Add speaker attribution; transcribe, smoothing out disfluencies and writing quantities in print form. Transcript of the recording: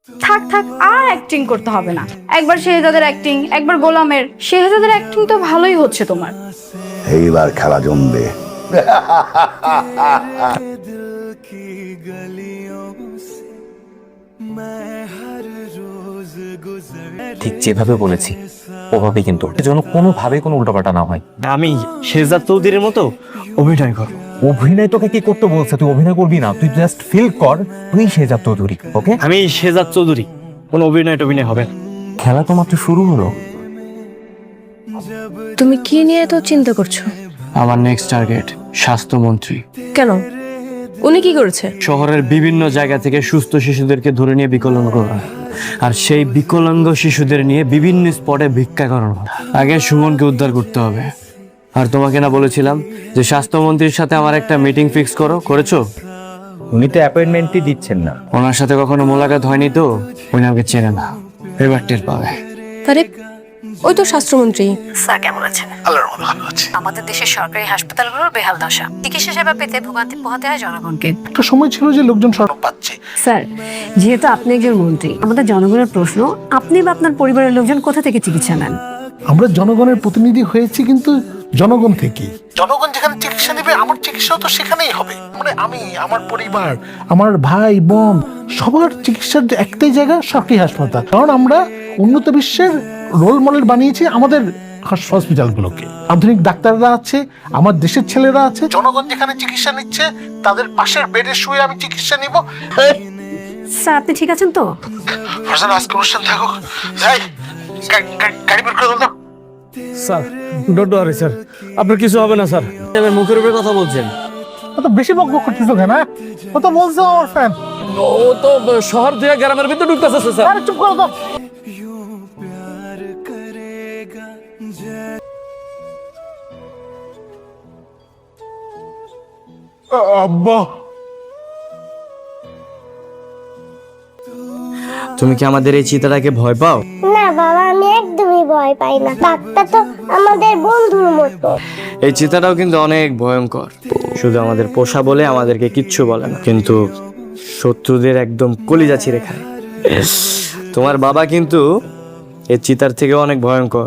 Speaker 1: থাক থাক, আর অ্যাক্টিং করতে হবে না। একবার শেহজাদের অ্যাক্টিং, একবার গোলামের। শেহজাদের অ্যাক্টিং তো ভালোই হচ্ছে তোমার।
Speaker 2: এইবার খেলা জমবে।
Speaker 3: ঠিক যেভাবে বলেছি ওভাবেই কিন্তু যেন কোনোভাবে কোনো উল্টোপাল্টা না হয়।
Speaker 4: আমি শেহজাদ চৌধুরীর মতো অভিনয় করব।
Speaker 3: অভিনয় তোকে কি করতে বলছে? তুই অভিনয় করবি না, তুই জাস্ট ফিল কর তুই শেহজাদ চৌধুরী। ওকে,
Speaker 4: আমি শেহজাদ চৌধুরী, কোনো অভিনয় টভিনয় হবে না।
Speaker 3: খেলা তো মাত্র শুরু হলো।
Speaker 5: তুমি কি নিয়ে এত চিন্তা করছো?
Speaker 4: আমার নেক্সট টার্গেট স্বাস্থ্যমন্ত্রী।
Speaker 5: কেন, উনি কি করেছে?
Speaker 4: শহরের বিভিন্ন জায়গা থেকে সুস্থ শিশুদেরকে ধরে নিয়ে বিকলাঙ্গ করা, আর সেই বিকলাঙ্গ শিশুদের নিয়ে বিভিন্ন স্পটে ভিক্ষা করানো। আগে সুমনকে উদ্ধার করতে হবে। আর তোমাকে না বলেছিলাম যে স্বাস্থ্যমন্ত্রীর সাথে আমার একটা মিটিং ফিক্স করেছো?
Speaker 3: উনি তো অ্যাপয়েন্টমেন্টই দিচ্ছেন না।
Speaker 4: ওনার সাথে কখনো মোলাকাত হয়নি তো উনি আমাকে চেনে না, এবার টের পাবে।
Speaker 5: আরে ওই তো স্বাস্থ্যমন্ত্রী।
Speaker 6: স্যার কেমন আছেন?
Speaker 2: আল্লাহর মতো ভালো আছে।
Speaker 6: আমাদের দেশের সরকারি হাসপাতালগুলোর বেহাল দশা, চিকিৎসা সেবা পেতে ভোগান্তি পোহাতে হয় জনগণকে।
Speaker 2: একটা সময় ছিল যে লোকজন সড়ক পাচ্ছে।
Speaker 6: স্যার, যেহেতু আপনি একজন মন্ত্রী, আমাদের জনগণের প্রশ্ন, আপনি বা আপনার পরিবারের লোকজন কোথা থেকে চিকিৎসা নেন?
Speaker 7: আমরা জনগণের প্রতিনিধি হয়েছি, কিন্তু জনগণ থেকে। জনগণ যেখানে চিকিৎসা নেবে আমার চিকিৎসাও তো সেখানেই হবে। মানে আমি, আমার পরিবার, আমার ভাই বোন সবার চিকিৎসার একটাই জায়গা সরকারি হাসপাতাল। কারণ আমরা উন্নত বিশ্বের রোল মডেল বানিয়েছি আমাদের হসপিটালগুলোকে। আধুনিক ডাক্তাররা আছে, আমার দেশের ছেলেরা আছে। জনগণ যেখানে চিকিৎসা নিচ্ছে তাদের পাশের বেডে শুয়ে আমি চিকিৎসা নিব।
Speaker 6: স্যার আপনি ঠিক আছেন তো?
Speaker 7: আজকে অনুষ্ঠান থাকুক, যাই গাড়ি বের করে দাও।
Speaker 4: স্যার ডোন্ট ওয়ারি স্যার, আপনার কিছু হবে না স্যার। আমার মুখের উপরে কথা বলছেন।
Speaker 7: তো বেশি বকবক করতেছো কেন? ও তো বলছো আমার ফ্যান।
Speaker 4: ও তো শহর থেকে গ্রামের ভিতরে ঢুকতেছে স্যার।
Speaker 7: আরে চুপ করো তো। আব্বা,
Speaker 4: তুমি কি আমাদের এই চিতাটাকে ভয় পাও?
Speaker 8: না বাবা, আমি একদমই ভয় পাই না। ডাক্তার তো আমাদের বন্ধুর মতো।
Speaker 4: এই চিতাটাও কিন্তু অনেক ভয়ঙ্কর। শুধু আমাদের পোষা বলে আমাদেরকে কিচ্ছু বলে না, কিন্তু শত্রুদের একদম কলিজা ছিঁড়ে খায়। তোমার বাবা কিন্তু এই চিতার থেকে অনেক ভয়ঙ্কর।